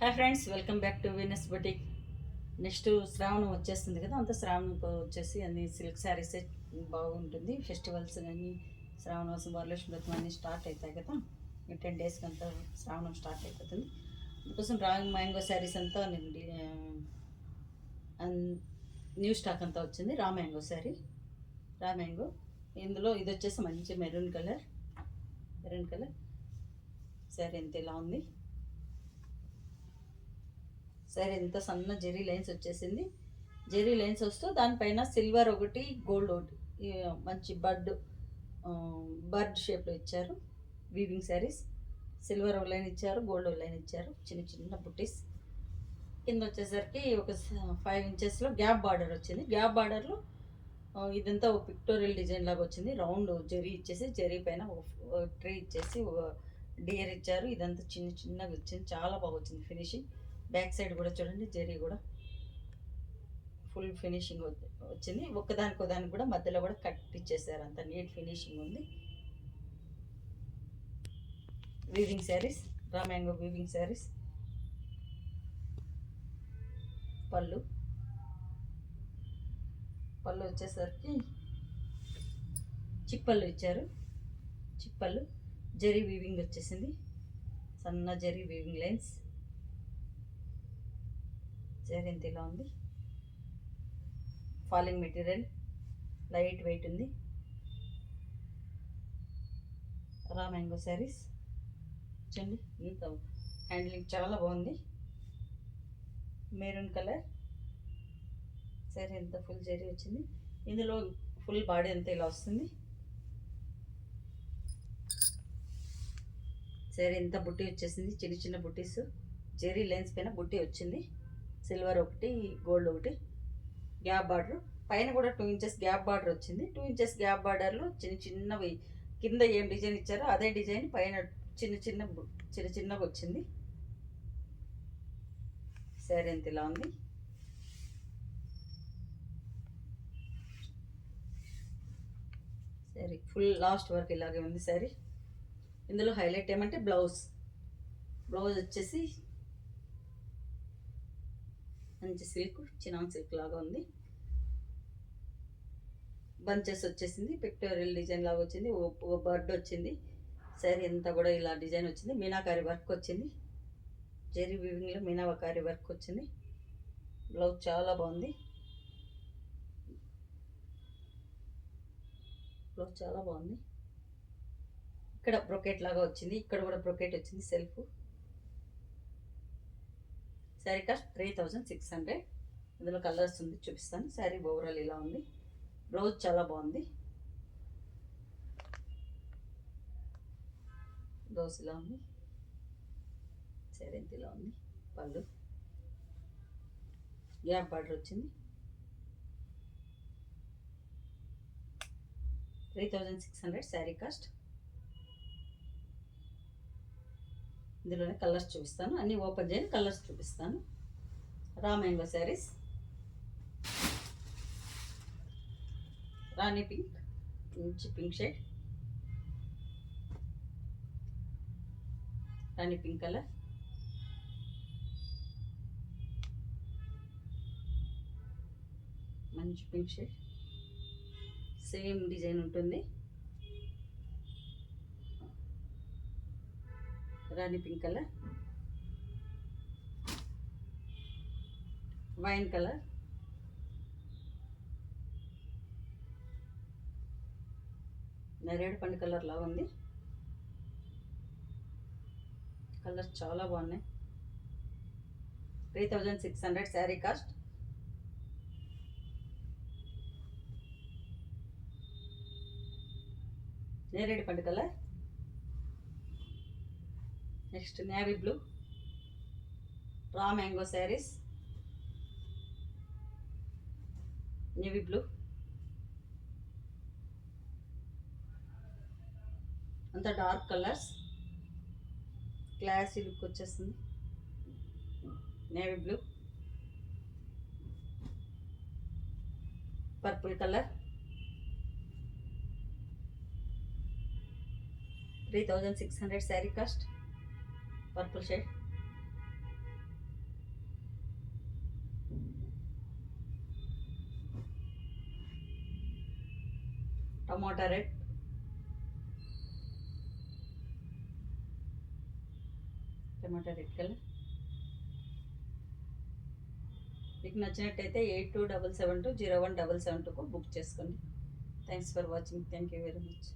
Hi friends, welcome back to Venus boutique. Next శ్రావణం వచ్చేస్తుంది కదా, అంత శ్రావణం వచ్చేసి అన్ని సిల్క్ శారీసే బాగుంటుంది. ఫెస్టివల్స్ కానీ శ్రావణ మాసం, వరలక్ష్మి వ్రతం అన్నీ స్టార్ట్ అవుతాయి కదా. 10 డేస్కి అంతా శ్రావణం స్టార్ట్ అయిపోతుంది. అందుకోసం మ్యాంగో శారీస్ అంతా న్యూ స్టాక్ అంతా వచ్చింది. Mango sari, mango. ఇందులో ఇది వచ్చేసి మంచి మెరూన్ కలర్ శారీ అంత ఇలా ఉంది. సరే, ఇంత సన్న జెరీ లైన్స్ వచ్చేసింది. జెరీ లైన్స్ వస్తూ దానిపైన సిల్వర్ ఒకటి, గోల్డ్ ఒకటి, మంచి బర్డ్ షేప్లో ఇచ్చారు. వీవింగ్ శారీస్. సిల్వర్ ఒక లైన్ ఇచ్చారు, గోల్డ్ ఒక లైన్ ఇచ్చారు. చిన్న చిన్న బుట్టీస్. కింద వచ్చేసరికి ఒక 5 ఇంచెస్లో గ్యాప్ బార్డర్ వచ్చింది. గ్యాప్ బార్డర్లో ఇదంతా ఒక పిక్టోరియల్ డిజైన్ లాగా వచ్చింది. రౌండ్ జెరీ ఇచ్చేసి, జెరీ పైన ఒక ట్రీ ఇచ్చేసి డియర్ ఇచ్చారు. ఇదంతా చిన్న చిన్నగా వచ్చింది, చాలా బాగా వచ్చింది ఫినిషింగ్. బ్యాక్ సైడ్ కూడా చూడండి, జెరీ కూడా ఫుల్ ఫినిషింగ్ వచ్చింది. ఒకదానికి కూడా మధ్యలో కూడా కట్ ఇచ్చేసారు. అంత నీట్ ఫినిషింగ్ ఉంది. Weaving saris, mango weaving saris. పళ్ళు వచ్చేసరికి చిప్పళ్ళు ఇచ్చారు. చిప్పళ్ళు జెరీ వీవింగ్ వచ్చేసింది. సన్న జెరీ వీవింగ్ లైన్స్. శారీ ఎంత ఇలా ఉంది. ఫాలింగ్ మెటీరియల్, లైట్ వెయిట్ ఉంది. మ్యాంగో శారీస్ చూడండి, ఇంత హ్యాండ్లింగ్ చాలా బాగుంది. మెరూన్ కలర్ శారీ ఎంత ఫుల్ జరీ వచ్చింది. ఇందులో ఫుల్ బాడీ అంతా ఇలా వస్తుంది. శారీ ఎంత బుట్టి వచ్చేసింది, చిన్న చిన్న బుట్టీస్. జెరీ లైన్స్ పైన బుట్టి వచ్చింది. సిల్వర్ ఒకటి, గోల్డ్ ఒకటి. గ్యాప్ బార్డర్ పైన కూడా 2 ఇంచెస్ గ్యాప్ బార్డర్ వచ్చింది. 2 ఇంచెస్ గ్యాప్ బార్డర్లో చిన్న చిన్నవి కింద ఏం డిజైన్ ఇచ్చారో అదే డిజైన్ పైన చిన్నగా వచ్చింది. శారీ ఎంత ఇలా ఉంది. శారీ ఫుల్ లాస్ట్ వరకు ఇలాగే ఉంది శారీ. ఇందులో హైలైట్ ఏమంటే బ్లౌజ్ వచ్చేసి మంచి సిల్క్, చినాన్ సిల్క్ లాగా ఉంది. బంచెస్ వచ్చేసింది. పిక్టోరియల్ డిజైన్ లాగా వచ్చింది. ఒక బర్డ్ వచ్చింది. శారీ అంతా కూడా ఇలా డిజైన్ వచ్చింది. మీనాకారి వర్క్ వచ్చింది. జెరీ వీవింగ్లో మీనాకారి వర్క్ వచ్చింది. బ్లౌజ్ చాలా బాగుంది. ఇక్కడ బ్రొకెట్ లాగా వచ్చింది. ఇక్కడ కూడా బ్రొకెట్ వచ్చింది. సెల్ఫ్. శారీ కాస్ట్ 3600. ఇందులో కలర్స్ ఉంది, చూపిస్తాను. శారీ ఓవరాల్ ఇలా ఉంది. బ్లౌజ్ చాలా బాగుంది. బ్లౌజ్ ఇలా ఉంది. శారీ ఎంత ఇలా ఉంది. పళ్ళు గ్యాప్ బార్డర్ వచ్చింది. 3600 శారీ కాస్ట్. ఇందులోనే కలర్స్ చూపిస్తాను. అన్నీ ఓపెన్ చేయని కలర్స్ చూపిస్తాను. మ్యాంగో శారీస్. రాణి పింక్, మంచి పింక్ షేడ్. రాణి పింక్ కలర్. మంచి పింక్ షేడ్. సేమ్ డిజైన్ ఉంటుంది. రాణి పింక్ కలర్. Wine colour. నేరేడు పండు కలర్ లాగా ఉంది. కలర్స్ చాలా బాగున్నాయి. 3600 శారీ కాస్ట్. నేరేడు పండు colour. Next navy blue. Mango saris. Navy blue అంతా డార్క్ కలర్స్. క్లాసీ లుక్ వచ్చేస్తుంది. Navy blue, purple colour. 3600 sari cost. Purple shade. Tomato red, tomato red colour. మీకు నచ్చినట్టయితే 8277201772కు బుక్ చేసుకోండి. Thanks for watching. Thank you very much.